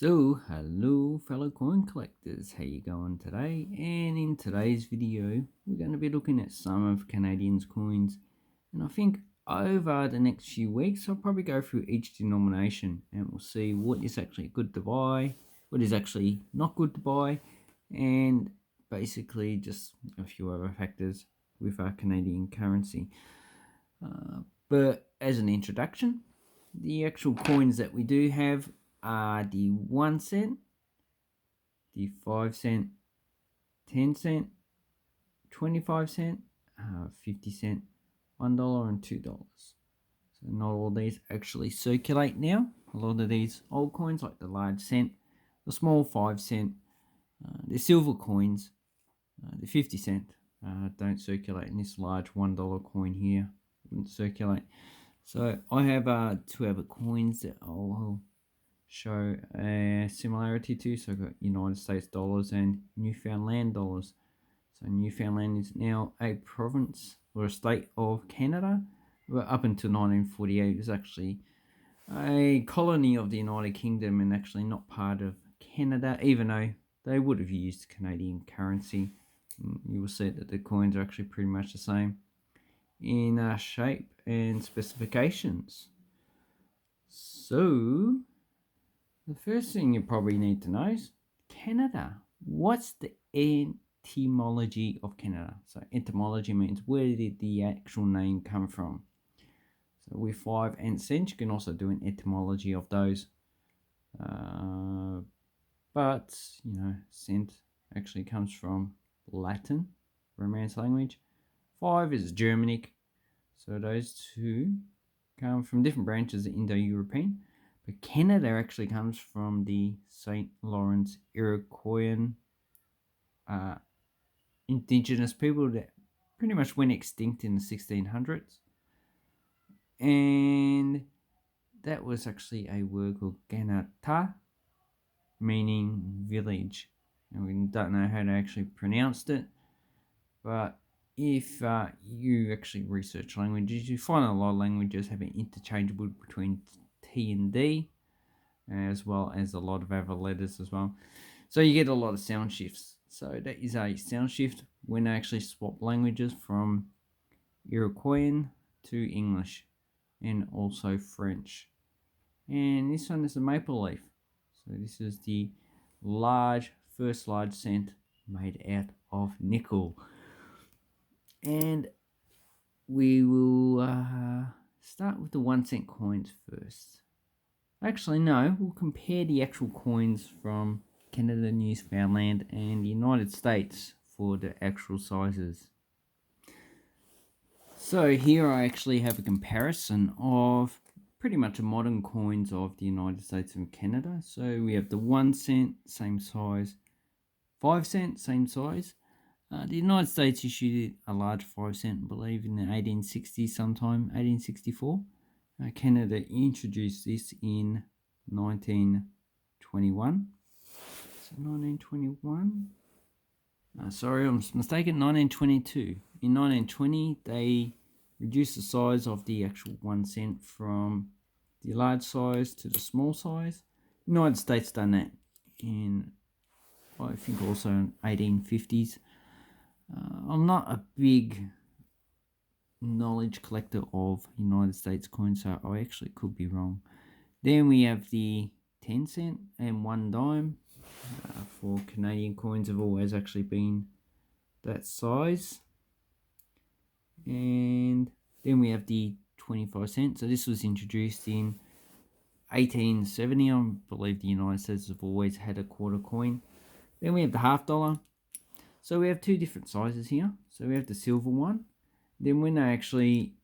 So, hello fellow coin collectors, how you going today? And in today's video, we're going to be looking at some of Canadians coins. And I think over the next few weeks, I'll probably go through each denomination and we'll see what is actually good to buy, what is actually not good to buy, and basically just a few other factors with our Canadian currency. But as an introduction, the actual coins that we do have are the 1 cent, the 5 cent, 10 cent, 25 cent, 50 cent, $1 and $2. So not all these actually circulate now. A lot of these old coins like the large cent, the small 5 cent, the silver coins, the 50 cent don't circulate, and this large $1 coin here wouldn't circulate. So I have two other coins that I'll show a similarity to. So I've got United States dollars and Newfoundland dollars. So Newfoundland is now a province or a state of Canada. But up until 1948 it was actually a colony of the United Kingdom and actually not part of Canada, even though they would have used Canadian currency. You will see that the coins are actually pretty much the same in shape and specifications. So the first thing you probably need to know is Canada. What's the etymology of Canada? So etymology means where did the actual name come from? So with 5 and cent, you can also do an etymology of those. But, cent actually comes from Latin, Romance language. 5 is Germanic. So those two come from different branches of Indo-European. But Canada actually comes from the St. Lawrence Iroquoian indigenous people that pretty much went extinct in the 1600s. And that was actually a word called Ganata, meaning village. And we don't know how to actually pronounce it, but if you actually research languages, you find a lot of languages have an interchangeable between T and D, as well as a lot of other letters as well. So you get a lot of sound shifts. So that is a sound shift when they actually swap languages from Iroquoian to English and also French. And this one is a maple leaf. So this is the first large cent made out of nickel. And we will start with the 1 cent coins first. Actually, no, we'll compare the actual coins from Canada, Newfoundland, and the United States for the actual sizes. So here I actually have a comparison of pretty much the modern coins of the United States and Canada. So we have the 1 cent, same size, 5 cent, same size. The United States issued a large 5 cent, I believe, in the 1860s sometime, 1864. Canada introduced this in 1921. So 1921. Sorry, I'm mistaken. 1922. In 1920, they reduced the size of the actual 1 cent from the large size to the small size. The United States done that in, I think, also in 1850s. I'm not a big knowledge collector of United States coins, so I actually could be wrong. Then we have the 10 cent and 1 dime. For Canadian coins have always actually been that size. And then we have the 25 cent. So this was introduced in 1870. I believe the United States have always had a quarter coin. Then we have the $half. So we have two different sizes here. So we have the silver one. Then when they actually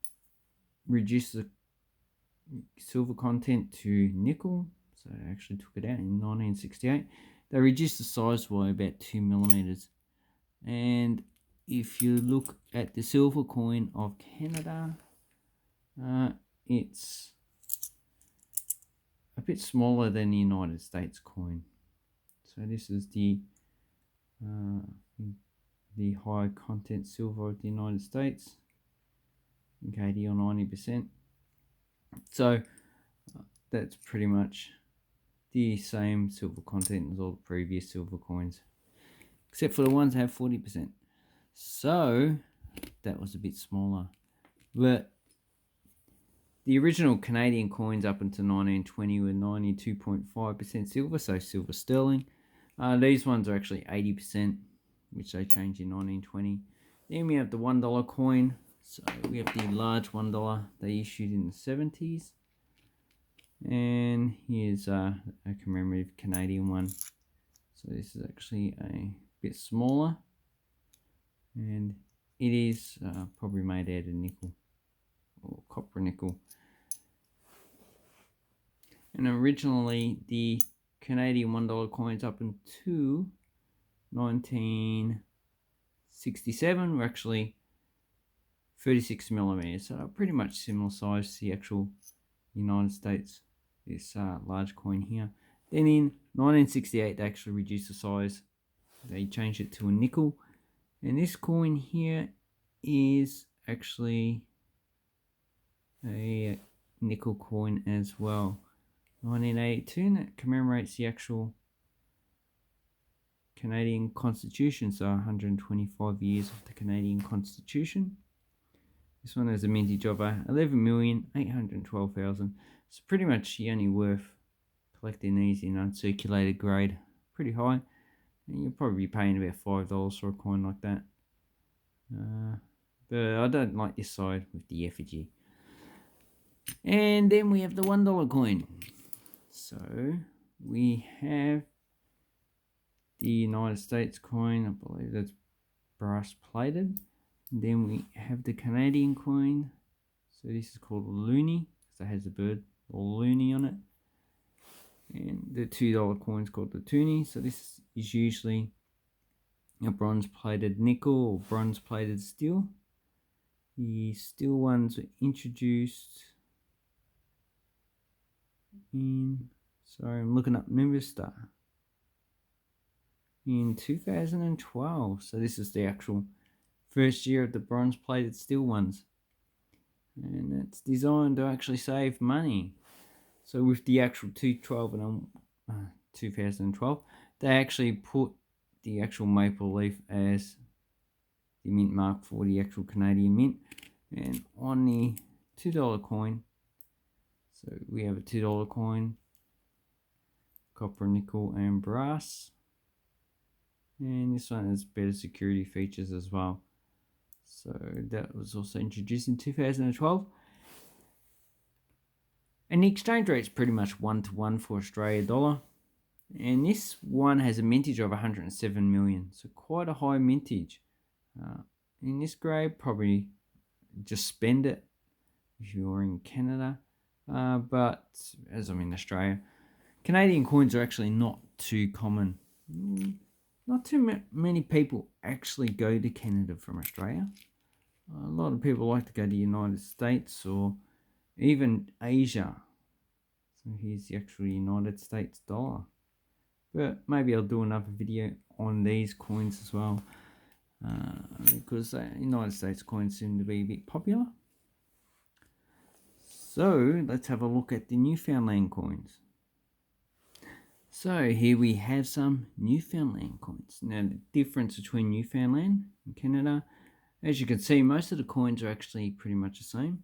reduced the silver content to nickel, so they actually took it out in 1968, they reduced the size by about 2 millimeters. And if you look at the silver coin of Canada, it's a bit smaller than the United States coin. So this is the high content silver of the United States, I think 80 or 90%. So that's pretty much the same silver content as all the previous silver coins, except for the ones that have 40%. So that was a bit smaller. But the original Canadian coins up until 1920 were 92.5% silver, so silver sterling. These ones are actually 80%, which they changed in 1920. Then we have the $1 coin. So we have the large $1 they issued in the 70s. And here's a commemorative Canadian one. So this is actually a bit smaller. And it is probably made out of nickel or copper nickel. And originally the Canadian $1 coins up until 1967 were actually 36 millimeters, so pretty much similar size to the actual United States, this large coin here. Then in 1968 they actually reduced the size, they changed it to a nickel, and this coin here is actually a nickel coin as well. 1982, and that commemorates the actual Canadian Constitution, so 125 years of the Canadian Constitution. This one has a mintage of 11,812,000. It's pretty much only worth collecting these in uncirculated grade. Pretty high, and you'll probably be paying about $5 for a coin like that. But I don't like this side with the effigy. And then we have the $1 coin. So we have the United States coin, I believe that's brass plated. And then we have the Canadian coin. So this is called a loonie, because it has a bird or loonie on it. And the $2 coin is called the toonie. So this is usually a bronze plated nickel or bronze plated steel. The steel ones were introduced in, sorry, I'm looking up Newfoundland in 2012. So this is the actual first year of the bronze plated steel ones, and it's designed to actually save money. So with the actual 2012, they actually put the actual maple leaf as the mint mark for the actual Canadian mint. And on the $2 coin, so we have a $2 coin, copper, nickel and brass, and this one has better security features as well. So that was also introduced in 2012. And the exchange rate is pretty much 1-to-1 for Australia dollar. And this one has a mintage of 107 million, so quite a high mintage. In this grade, probably just spend it if you're in Canada. But as I'm in Australia, Canadian coins are actually not too common. Not too many people actually go to Canada from Australia. A lot of people like to go to the United States or even Asia. So here's the actual United States dollar. But maybe I'll do another video on these coins as well, because United States coins seem to be a bit popular. So let's have a look at the Newfoundland coins. So here we have some Newfoundland coins. Now the difference between Newfoundland and Canada, as you can see, most of the coins are actually pretty much the same.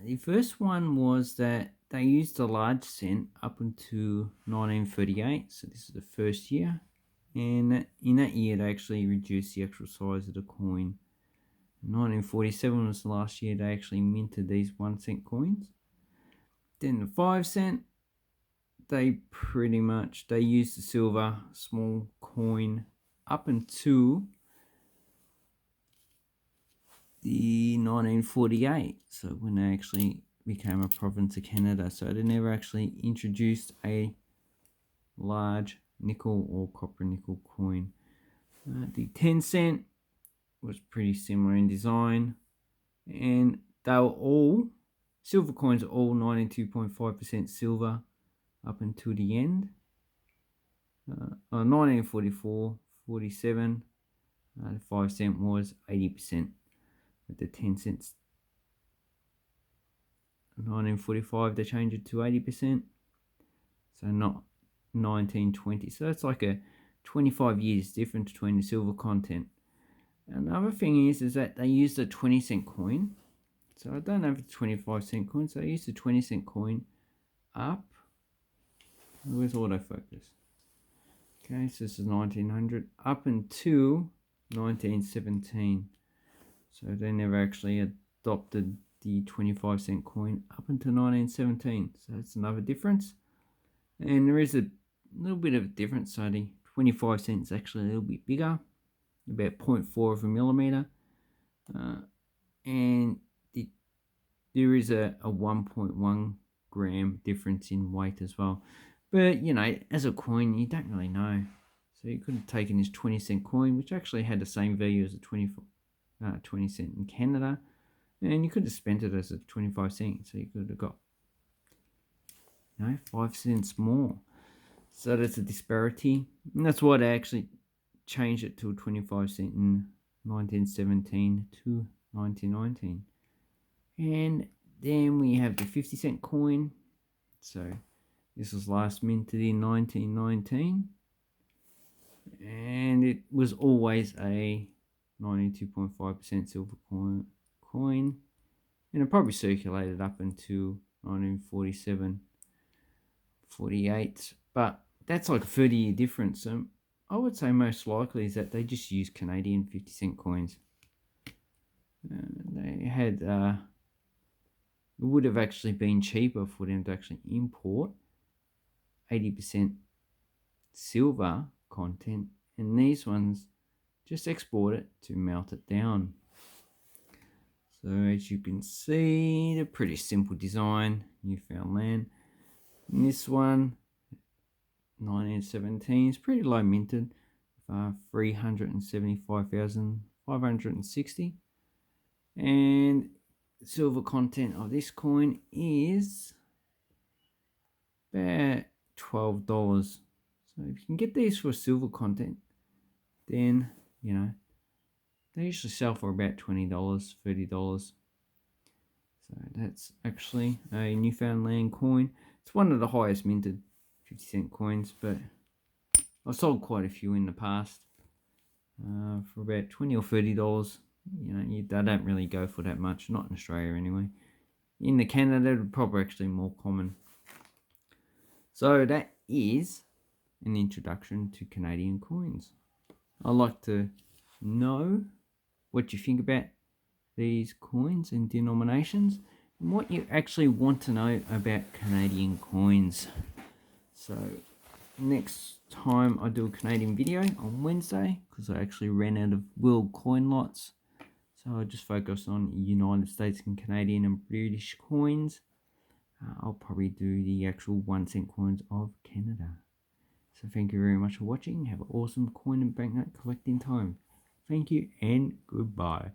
The first one was that they used a large cent up until 1938, so this is the first year, and in that year they actually reduced the actual size of the coin. 1947 was the last year they actually minted these 1 cent coins. Then the 5 cent, they used the silver small coin up until the 1948, so when they actually became a province of Canada. So they never actually introduced a large nickel or copper nickel coin. The 10 cent was pretty similar in design, and they were all silver coins, are all 92.5% silver up until the end. 1944, 47, the 5 cent was 80%. With the 10 cents, 1945 they changed it to 80%. so not 1920. So that's like a 25 years difference between the silver content. Another thing is that they used a 20-cent coin. So I don't have a 25-cent coin, so I used a 20-cent coin up. Where's autofocus? Okay, so this is 1900 up until 1917. So they never actually adopted the 25-cent coin up until 1917. So that's another difference. And there is a little bit of a difference. So the 25 cents is actually a little bit bigger, about 0.4 of a millimeter. And there is a 1.1 gram difference in weight as well. But, you know, as a coin, you don't really know. So you could have taken this 20-cent coin, which actually had the same value as a 20 cent in Canada. And you could have spent it as a 25 cent. So you could have got, 5 cents more. So that's a disparity. And that's why they actually changed it to a 25 cent in 1917 to 1919. And then we have the 50-cent coin. So this was last minted in 1919. And it was always a 92.5% silver coin. And it probably circulated up until 1947, 48. But that's like a 30-year difference. So I would say most likely is that they just use Canadian 50-cent coins. They had... it would have actually been cheaper for them to actually import 80% silver content, and these ones just export it to melt it down. So as you can see, they're pretty simple design, Newfoundland. And this one, 1917, is pretty low minted, 375,560, and silver content of this coin is about $12. So if you can get these for silver content, then they usually sell for about $20, $30. So that's actually a Newfoundland coin. It's one of the highest minted 50-cent coins, but I've sold quite a few in the past for about $20 or $30. They don't really go for that much, not in Australia anyway. In the Canada, it would probably actually more common. So that is an introduction to Canadian coins. I'd like to know what you think about these coins and denominations, and what you actually want to know about Canadian coins. So next time I do a Canadian video on Wednesday, because I actually ran out of world coin lots, so I just focus on United States and Canadian and British coins. I'll probably do the actual 1 cent coins of Canada. So thank you very much for watching. Have an awesome coin and banknote collecting time. Thank you and goodbye.